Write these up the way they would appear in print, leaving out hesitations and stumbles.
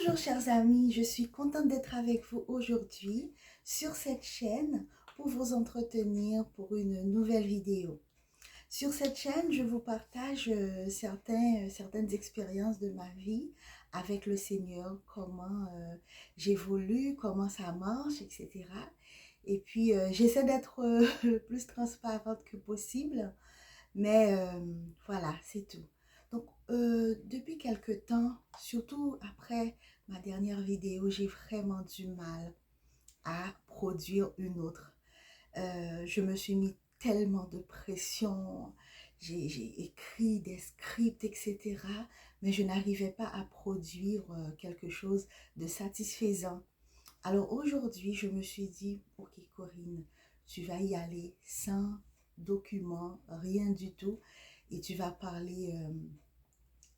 Bonjour chers amis, je suis contente d'être avec vous aujourd'hui sur cette chaîne pour vous entretenir pour une nouvelle vidéo. Sur cette chaîne, je vous partage certaines expériences de ma vie avec le Seigneur, comment j'évolue, comment ça marche, etc. Et puis, j'essaie d'être le plus transparente que possible, mais voilà, c'est tout. Donc, depuis quelque temps, surtout après ma dernière vidéo, j'ai vraiment du mal à produire une autre. Je me suis mis tellement de pression, j'ai écrit des scripts, etc. Mais je n'arrivais pas à produire quelque chose de satisfaisant. Alors aujourd'hui, je me suis dit, ok Corinne, tu vas y aller sans document, rien du tout, et tu vas parler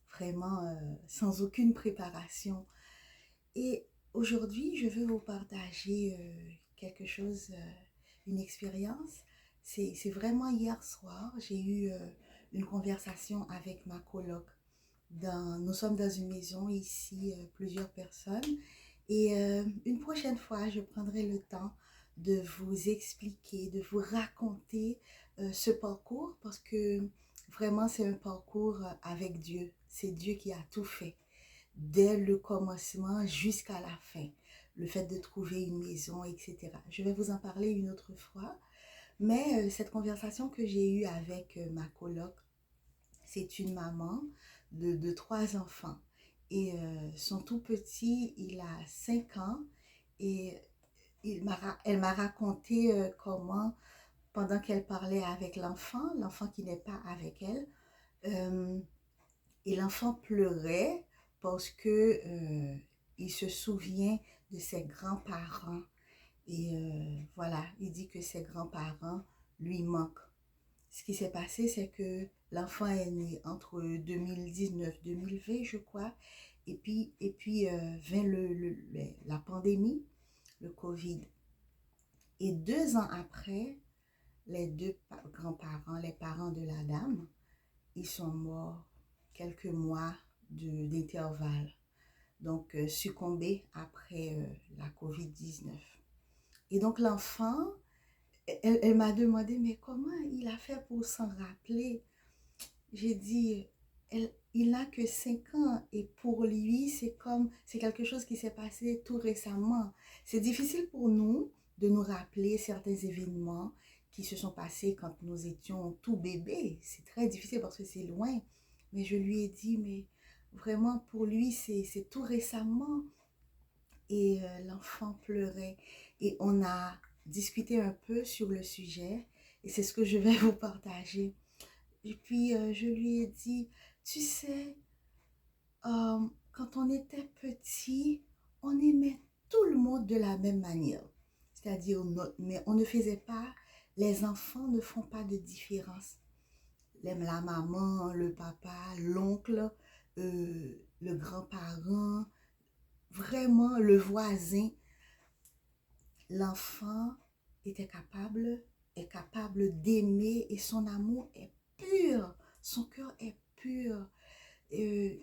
vraiment sans aucune préparation. Et aujourd'hui, je veux vous partager quelque chose, une expérience. C'est vraiment hier soir, j'ai eu une conversation avec ma coloc. Nous sommes dans une maison ici, plusieurs personnes. Et une prochaine fois, je prendrai le temps de vous expliquer, de vous raconter ce parcours parce que vraiment c'est un parcours avec Dieu. C'est Dieu qui a tout fait, dès le commencement jusqu'à la fin. Le fait de trouver une maison, etc. Je vais vous en parler une autre fois. Mais cette conversation que j'ai eue avec ma coloc, c'est une maman de trois enfants. Et son tout petit, il a 5 ans. Et elle m'a raconté comment, pendant qu'elle parlait avec l'enfant qui n'est pas avec elle, euh, et l'enfant pleurait parce que il se souvient de ses grands-parents. Et voilà, il dit que ses grands-parents lui manquent. Ce qui s'est passé, c'est que l'enfant est né entre 2019-2020, je crois. Et puis vint la pandémie, le Covid. Et 2 ans après, les deux grands-parents, les parents de la dame, ils sont morts quelques mois d'intervalle. Donc, succombés après la COVID-19. Et donc, l'enfant, elle m'a demandé, mais comment il a fait pour s'en rappeler? J'ai dit, il n'a que 5 ans et pour lui, c'est quelque chose qui s'est passé tout récemment. C'est difficile pour nous de nous rappeler certains événements qui se sont passés quand nous étions tout bébés. C'est très difficile parce que c'est loin. Mais je lui ai dit, mais vraiment pour lui, c'est tout récemment. Et l'enfant pleurait. Et on a discuté un peu sur le sujet et c'est ce que je vais vous partager. Et puis, je lui ai dit, tu sais, quand on était petit, on aimait tout le monde de la même manière. C'est-à-dire, mais on ne faisait pas, les enfants ne font pas de différence. La maman, le papa, l'oncle, le grand-parent, vraiment le voisin, l'enfant est capable d'aimer et son amour est pur, son cœur est pur. Euh,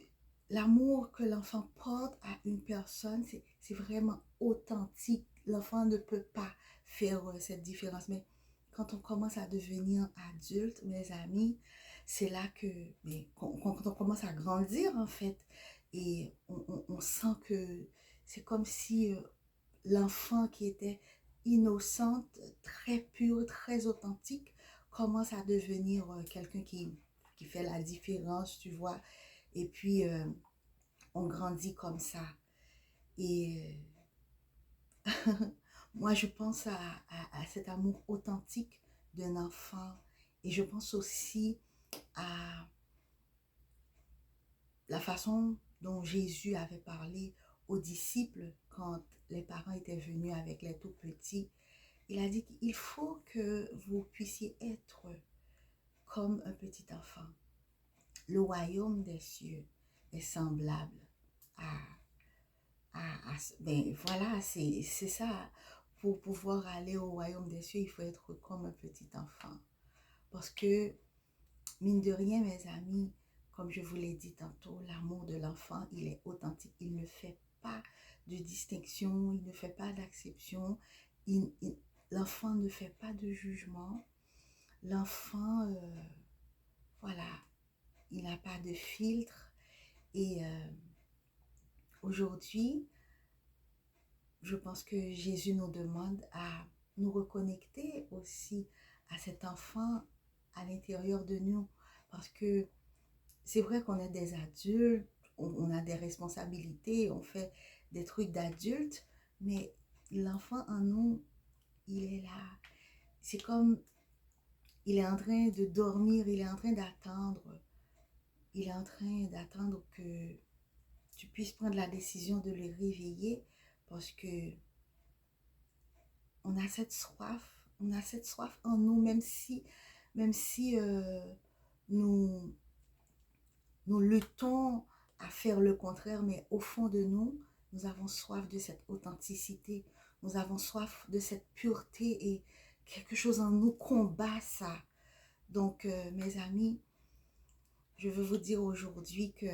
L'amour que l'enfant porte à une personne, c'est vraiment authentique. L'enfant ne peut pas faire cette différence. Mais quand on commence à devenir adulte, mes amis, c'est là que, quand on commence à grandir en fait, et on sent que c'est comme si l'enfant qui était innocente, très pure, très authentique, commence à devenir quelqu'un qui fait la différence, tu vois. Et puis, on grandit comme ça. Et moi, je pense à cet amour authentique d'un enfant. Et je pense aussi à la façon dont Jésus avait parlé aux disciples quand les parents étaient venus avec les tout petits. Il a dit qu'il faut que vous puissiez être comme un petit enfant. Le royaume des cieux est semblable à ben voilà, c'est ça. Pour pouvoir aller au royaume des cieux, il faut être comme un petit enfant. Parce que, mine de rien, mes amis, comme je vous l'ai dit tantôt, l'amour de l'enfant, il est authentique. Il ne fait pas de distinction, il ne fait pas d'acception, l'enfant ne fait pas de jugement. L'enfant, voilà, il n'a pas de filtre. Et aujourd'hui, je pense que Jésus nous demande à nous reconnecter aussi à cet enfant à l'intérieur de nous. Parce que c'est vrai qu'on est des adultes, on a des responsabilités, on fait des trucs d'adultes, mais l'enfant en nous, il est là. C'est comme, il est en train de dormir, il est en train d'attendre. Il est en train d'attendre que tu puisses prendre la décision de le réveiller parce que on a cette soif en nous, même si nous, nous luttons à faire le contraire, mais au fond de nous, nous avons soif de cette authenticité, nous avons soif de cette pureté et quelque chose en nous combat ça. Donc, mes amis, je veux vous dire aujourd'hui que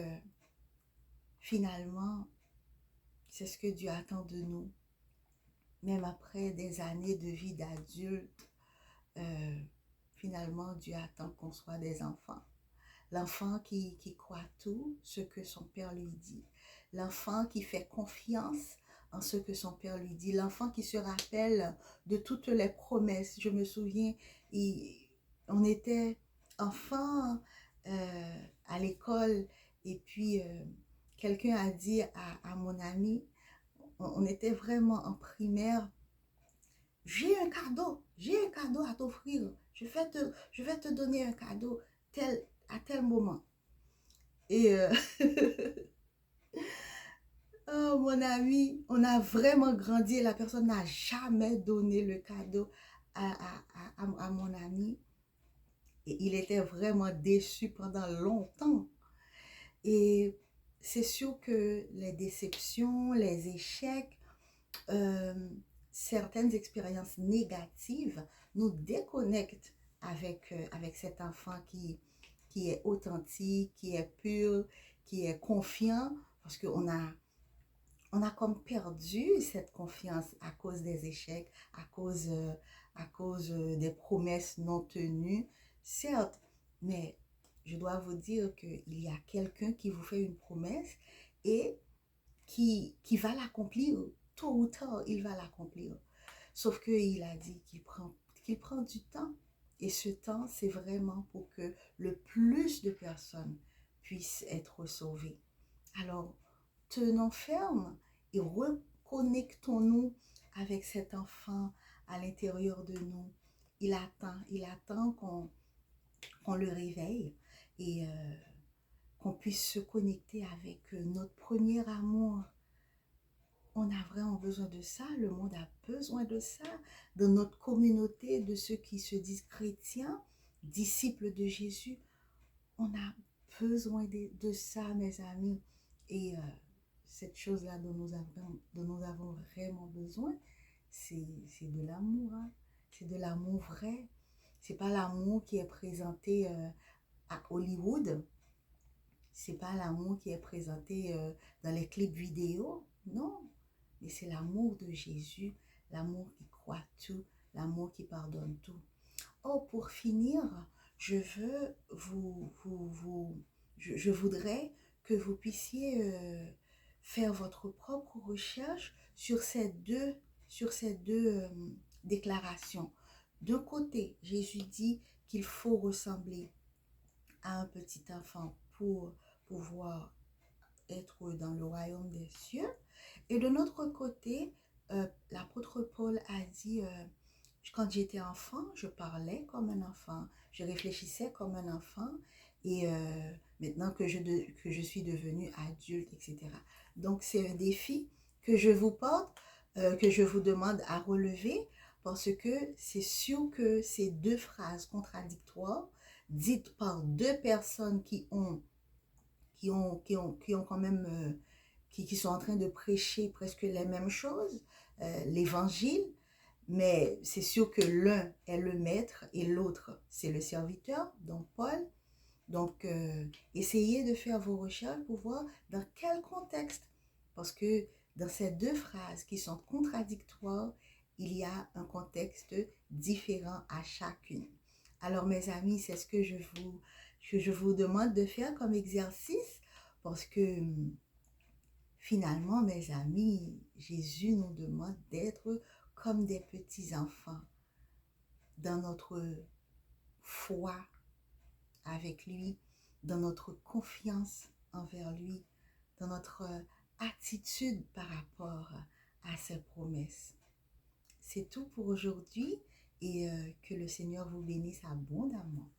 finalement, c'est ce que Dieu attend de nous. Même après des années de vie d'adulte, finalement, Dieu attend qu'on soit des enfants. L'enfant qui croit tout ce que son père lui dit. L'enfant qui fait confiance en ce que son père lui dit. L'enfant qui se rappelle de toutes les promesses. Je me souviens, on était enfant à l'école et puis quelqu'un a dit à mon ami, on était vraiment en primaire, j'ai un cadeau à t'offrir. Je vais te donner un cadeau à tel moment. Et oh, mon ami, on a vraiment grandi et la personne n'a jamais donné le cadeau à mon ami. Et il était vraiment déçu pendant longtemps. Et c'est sûr que les déceptions, les échecs, euh, certaines expériences négatives nous déconnectent avec cet enfant qui est authentique, qui est pur, qui est confiant, parce on a comme perdu cette confiance à cause des échecs, à cause des promesses non tenues, certes, mais je dois vous dire qu'il y a quelqu'un qui vous fait une promesse et qui va l'accomplir, tôt ou tard, il va l'accomplir. Sauf qu'il a dit qu'il prend du temps. Et ce temps, c'est vraiment pour que le plus de personnes puissent être sauvées. Alors, tenons ferme et reconnectons-nous avec cet enfant à l'intérieur de nous. Il attend qu'on le réveille et qu'on puisse se connecter avec notre premier amour. On a vraiment besoin de ça, le monde a besoin de ça, dans notre communauté, de ceux qui se disent chrétiens, disciples de Jésus. On a besoin de ça, mes amis. Et cette chose-là dont nous avons vraiment besoin, c'est de l'amour. Hein? C'est de l'amour vrai. C'est pas l'amour qui est présenté à Hollywood. C'est pas l'amour qui est présenté dans les clips vidéo. Non. Mais c'est l'amour de Jésus, l'amour qui croit tout, l'amour qui pardonne tout. Oh, pour finir, je veux je voudrais que vous puissiez faire votre propre recherche sur ces deux déclarations. D'un côté, Jésus dit qu'il faut ressembler à un petit enfant pour pouvoir être dans le royaume des cieux. Et de notre côté, l'apôtre Paul a dit, quand j'étais enfant, je parlais comme un enfant, je réfléchissais comme un enfant, et maintenant que je suis devenu adulte, etc. Donc, c'est un défi que je vous porte, que je vous demande à relever, parce que c'est sûr que ces deux phrases contradictoires, dites par deux personnes qui ont quand même, qui sont en train de prêcher presque les mêmes choses, l'évangile, mais c'est sûr que l'un est le maître et l'autre c'est le serviteur, donc Paul. Donc, essayez de faire vos recherches pour voir dans quel contexte, parce que dans ces deux phrases qui sont contradictoires, il y a un contexte différent à chacune. Alors mes amis, c'est ce que je vous demande de faire comme exercice parce que finalement, mes amis, Jésus nous demande d'être comme des petits-enfants dans notre foi avec lui, dans notre confiance envers lui, dans notre attitude par rapport à ses promesses. C'est tout pour aujourd'hui et que le Seigneur vous bénisse abondamment.